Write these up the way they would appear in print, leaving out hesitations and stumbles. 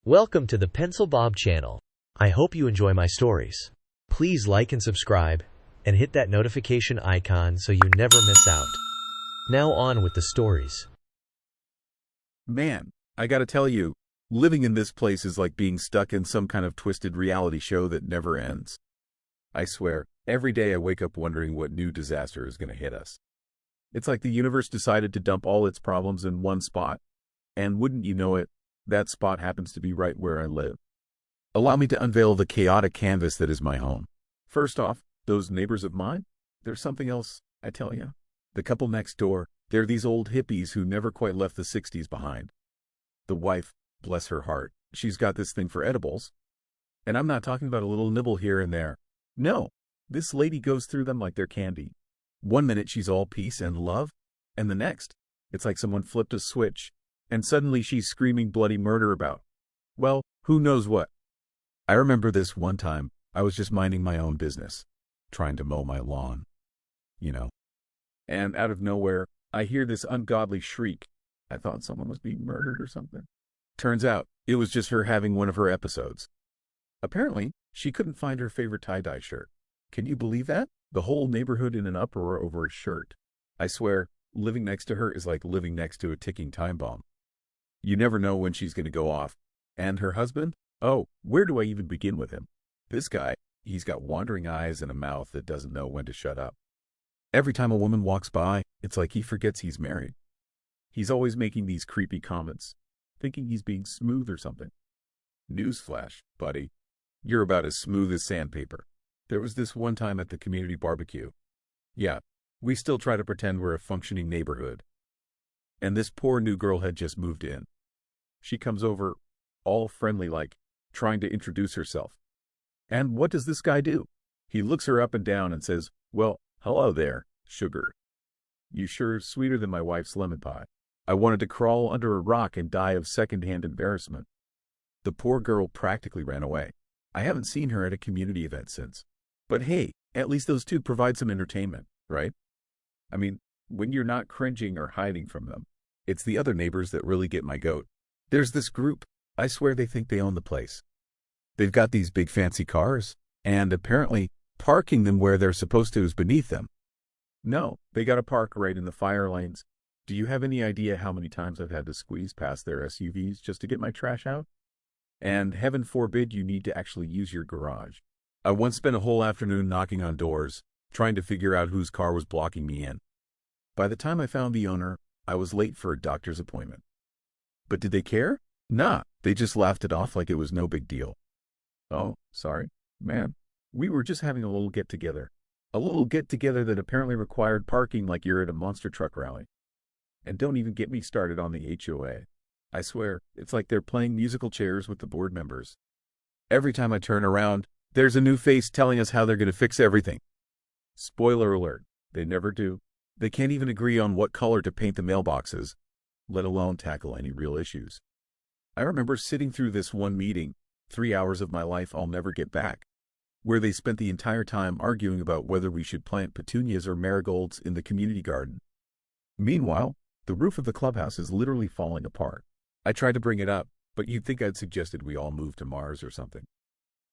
Welcome to the Pencil Bob channel. I hope you enjoy my stories. Please like and subscribe, and hit that notification icon so you never miss out. Now on with the stories. Man, I gotta tell you, living in this place is like being stuck in some kind of twisted reality show that never ends. I swear, every day I wake up wondering what new disaster is gonna hit us. It's like the universe decided to dump all its problems in one spot. And wouldn't you know it, that spot happens to be right where I live. Allow me to unveil the chaotic canvas that is my home. First off, those neighbors of mine, there's something else, I tell you. The couple next door, they're these old hippies who never quite left the 60s behind. The wife, bless her heart, she's got this thing for edibles. And I'm not talking about a little nibble here and there. No, this lady goes through them like they're candy. One minute she's all peace and love, and the next, it's like someone flipped a switch, and suddenly she's screaming bloody murder about, well, who knows what. I remember this one time, I was just minding my own business, trying to mow my lawn, and out of nowhere, I hear this ungodly shriek. I thought someone was being murdered or something. Turns out, it was just her having one of her episodes. Apparently, she couldn't find her favorite tie-dye shirt. Can you believe that? The whole neighborhood in an uproar over a shirt. I swear, living next to her is like living next to a ticking time bomb. You never know when she's going to go off. And her husband? Oh, where do I even begin with him? This guy, he's got wandering eyes and a mouth that doesn't know when to shut up. Every time a woman walks by, it's like he forgets he's married. He's always making these creepy comments, thinking he's being smooth or something. Newsflash, buddy. You're about as smooth as sandpaper. There was this one time at the community barbecue. Yeah, we still try to pretend we're a functioning neighborhood. And this poor new girl had just moved in. She comes over, all friendly like, trying to introduce herself. And what does this guy do? He looks her up and down and says, well, hello there, sugar. You sure are sweeter than my wife's lemon pie. I wanted to crawl under a rock and die of secondhand embarrassment. The poor girl practically ran away. I haven't seen her at a community event since. But hey, at least those two provide some entertainment, right? I mean, when you're not cringing or hiding from them, it's the other neighbors that really get my goat. There's this group. I swear they think they own the place. They've got these big fancy cars, and apparently parking them where they're supposed to is beneath them. No, they got to park right in the fire lanes. Do you have any idea how many times I've had to squeeze past their SUVs just to get my trash out? And heaven forbid you need to actually use your garage. I once spent a whole afternoon knocking on doors, trying to figure out whose car was blocking me in. By the time I found the owner, I was late for a doctor's appointment. But did they care? Nah, they just laughed it off like it was no big deal. Oh, sorry, man. We were just having a little get-together. A little get-together that apparently required parking like you're at a monster truck rally. And don't even get me started on the HOA. I swear, it's like they're playing musical chairs with the board members. Every time I turn around, there's a new face telling us how they're going to fix everything. Spoiler alert, they never do. They can't even agree on what color to paint the mailboxes, let alone tackle any real issues. I remember sitting through this one meeting, 3 hours of my life I'll never get back, where they spent the entire time arguing about whether we should plant petunias or marigolds in the community garden. Meanwhile, the roof of the clubhouse is literally falling apart. I tried to bring it up, but you'd think I'd suggested we all move to Mars or something.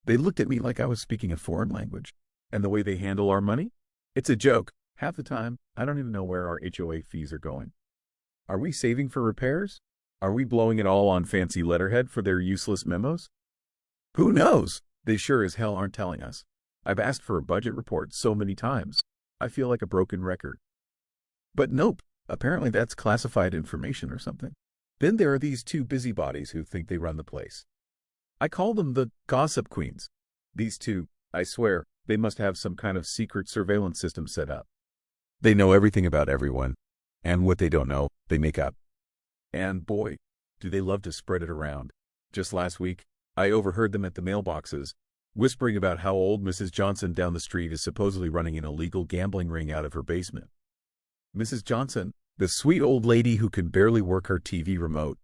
They looked at me like I was speaking a foreign language. And the way they handle our money? It's a joke. Half the time, I don't even know where our HOA fees are going. Are we saving for repairs? Are we blowing it all on fancy letterhead for their useless memos? Who knows? They sure as hell aren't telling us. I've asked for a budget report so many times. I feel like a broken record. But nope, apparently that's classified information or something. Then there are these two busybodies who think they run the place. I call them the gossip queens. These two, I swear, they must have some kind of secret surveillance system set up. They know everything about everyone, and what they don't know, they make up. And boy, do they love to spread it around. Just last week, I overheard them at the mailboxes, whispering about how old Mrs. Johnson down the street is supposedly running an illegal gambling ring out of her basement. Mrs. Johnson, the sweet old lady who can barely work her TV remote.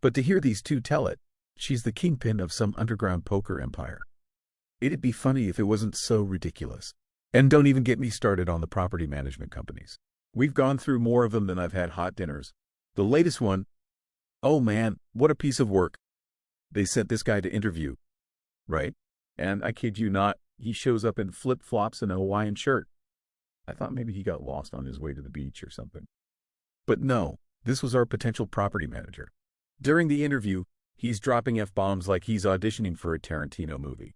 But to hear these two tell it, she's the kingpin of some underground poker empire. It'd be funny if it wasn't so ridiculous. And don't even get me started on the property management companies. We've gone through more of them than I've had hot dinners. The latest one, oh man, what a piece of work. They sent this guy to interview, right? And I kid you not, he shows up in flip-flops and a Hawaiian shirt. I thought maybe he got lost on his way to the beach or something. But no, this was our potential property manager. During the interview, he's dropping F-bombs like he's auditioning for a Tarantino movie.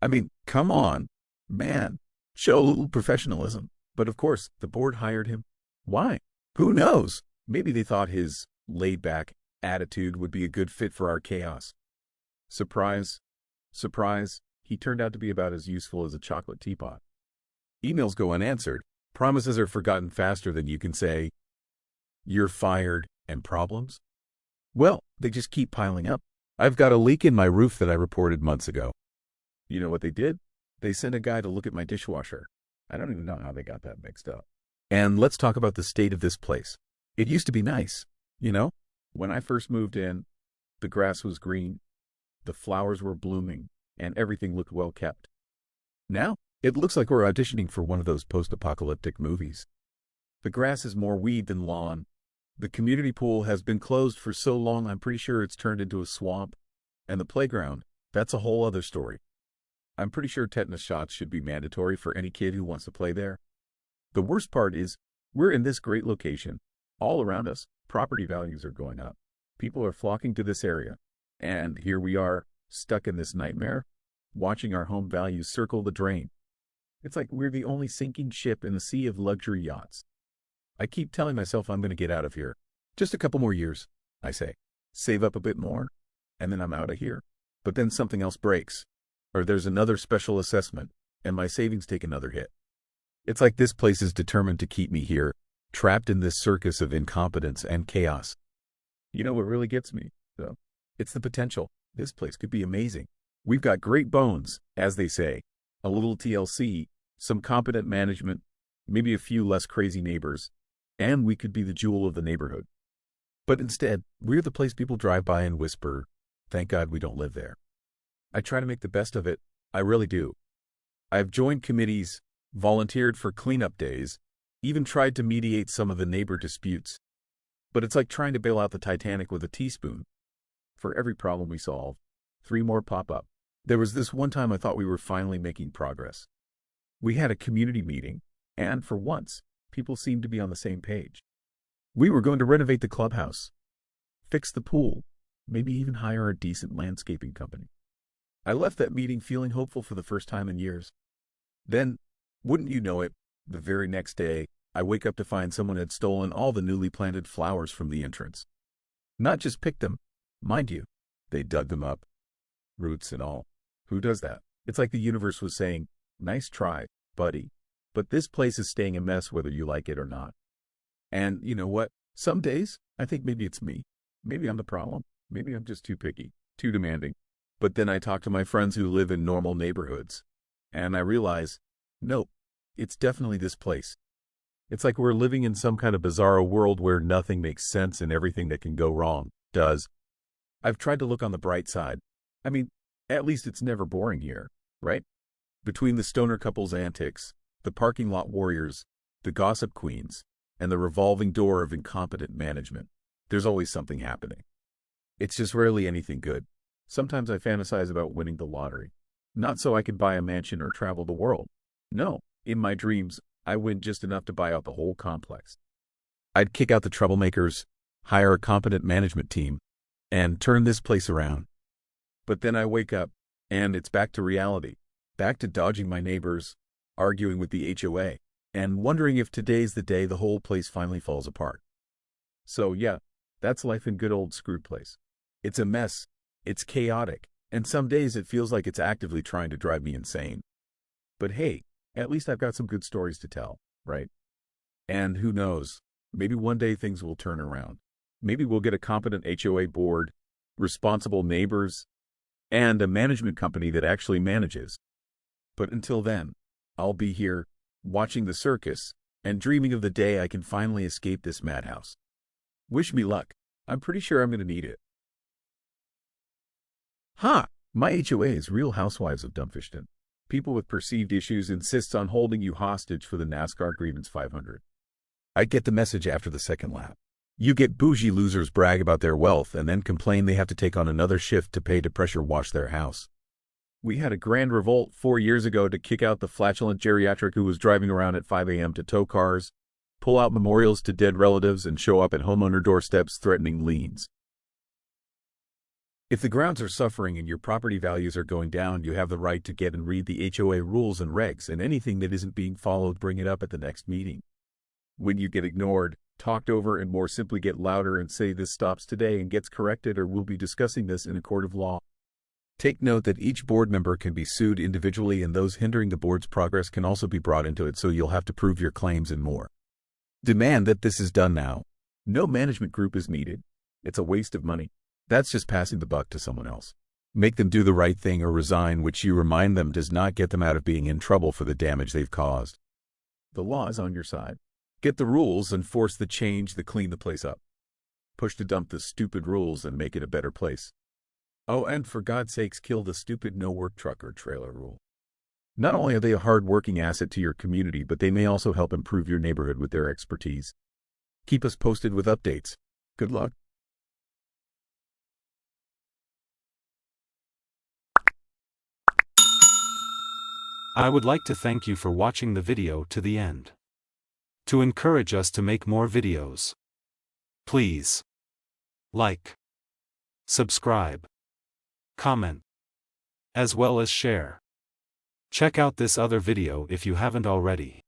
I mean, come on, man, show a little professionalism. But of course, the board hired him. Why? Who knows? Maybe they thought his laid-back attitude would be a good fit for our chaos. Surprise, surprise, he turned out to be about as useful as a chocolate teapot. Emails go unanswered. Promises are forgotten faster than you can say, "You're fired," and problems? Well, they just keep piling up. I've got a leak in my roof that I reported months ago. You know what they did? They sent a guy to look at my dishwasher. I don't even know how they got that mixed up. And let's talk about the state of this place. It used to be nice, you know? When I first moved in, the grass was green, the flowers were blooming, and everything looked well kept. Now, it looks like we're auditioning for one of those post-apocalyptic movies. The grass is more weed than lawn. The community pool has been closed for so long I'm pretty sure it's turned into a swamp. And the playground, that's a whole other story. I'm pretty sure tetanus shots should be mandatory for any kid who wants to play there. The worst part is, we're in this great location. All around us, property values are going up. People are flocking to this area. And here we are, stuck in this nightmare, watching our home values circle the drain. It's like we're the only sinking ship in the sea of luxury yachts. I keep telling myself I'm going to get out of here. Just a couple more years, I say. Save up a bit more, and then I'm out of here. But then something else breaks. Or there's another special assessment, and my savings take another hit. It's like this place is determined to keep me here, trapped in this circus of incompetence and chaos. You know what really gets me, though? It's the potential. This place could be amazing. We've got great bones, as they say. A little TLC, some competent management, maybe a few less crazy neighbors, and we could be the jewel of the neighborhood. But instead, we're the place people drive by and whisper, "Thank God we don't live there." I try to make the best of it. I really do. I've joined committees, volunteered for cleanup days, even tried to mediate some of the neighbor disputes. But it's like trying to bail out the Titanic with a teaspoon. For every problem we solve, 3 more pop up. There was this one time I thought we were finally making progress. We had a community meeting, and for once, people seemed to be on the same page. We were going to renovate the clubhouse, fix the pool, maybe even hire a decent landscaping company. I left that meeting feeling hopeful for the first time in years. Then, wouldn't you know it, the very next day, I wake up to find someone had stolen all the newly planted flowers from the entrance. Not just picked them, mind you, they dug them up, roots and all. Who does that? It's like the universe was saying, "Nice try, buddy, but this place is staying a mess whether you like it or not." And you know what? Some days, I think maybe it's me. Maybe I'm the problem. Maybe I'm just too picky, too demanding. But then I talk to my friends who live in normal neighborhoods, and I realize, nope, it's definitely this place. It's like we're living in some kind of bizarro world where nothing makes sense and everything that can go wrong does. I've tried to look on the bright side. I mean, at least it's never boring here, right? Between the stoner couple's antics, the parking lot warriors, the gossip queens, and the revolving door of incompetent management, there's always something happening. It's just rarely anything good. Sometimes I fantasize about winning the lottery. Not so I could buy a mansion or travel the world. No, in my dreams, I win just enough to buy out the whole complex. I'd kick out the troublemakers, hire a competent management team, and turn this place around. But then I wake up, and it's back to reality. Back to dodging my neighbors, arguing with the HOA, and wondering if today's the day the whole place finally falls apart. So yeah, that's life in good old Screwed Place. It's a mess. It's chaotic, and some days it feels like it's actively trying to drive me insane. But hey, at least I've got some good stories to tell, right? And who knows, maybe one day things will turn around. Maybe we'll get a competent HOA board, responsible neighbors, and a management company that actually manages. But until then, I'll be here, watching the circus, and dreaming of the day I can finally escape this madhouse. Wish me luck. I'm pretty sure I'm going to need it. Ha! My HOA is Real Housewives of Dumbfishton. People with perceived issues insists on holding you hostage for the NASCAR Grievance 500. I get the message after the second lap. You get bougie losers brag about their wealth and then complain they have to take on another shift to pay to pressure wash their house. We had a grand revolt 4 years ago to kick out the flatulent geriatric who was driving around at 5 a.m. to tow cars, pull out memorials to dead relatives, and show up at homeowner doorsteps threatening liens. If the grounds are suffering and your property values are going down, you have the right to get and read the HOA rules and regs, and anything that isn't being followed, bring it up at the next meeting. When you get ignored, talked over, and more simply get louder and say this stops today and gets corrected, or we'll be discussing this in a court of law. Take note that each board member can be sued individually, and those hindering the board's progress can also be brought into it, so you'll have to prove your claims and more. Demand that this is done now. No management group is needed. It's a waste of money. That's just passing the buck to someone else. Make them do the right thing or resign, which you remind them does not get them out of being in trouble for the damage they've caused. The law is on your side. Get the rules and force the change that clean the place up. Push to dump the stupid rules and make it a better place. Oh, and for God's sakes, kill the stupid no-work truck or trailer rule. Not only are they a hard-working asset to your community, but they may also help improve your neighborhood with their expertise. Keep us posted with updates. Good luck. I would like to thank you for watching the video to the end. To encourage us to make more videos, please like, subscribe, comment, as well as share. Check out this other video if you haven't already.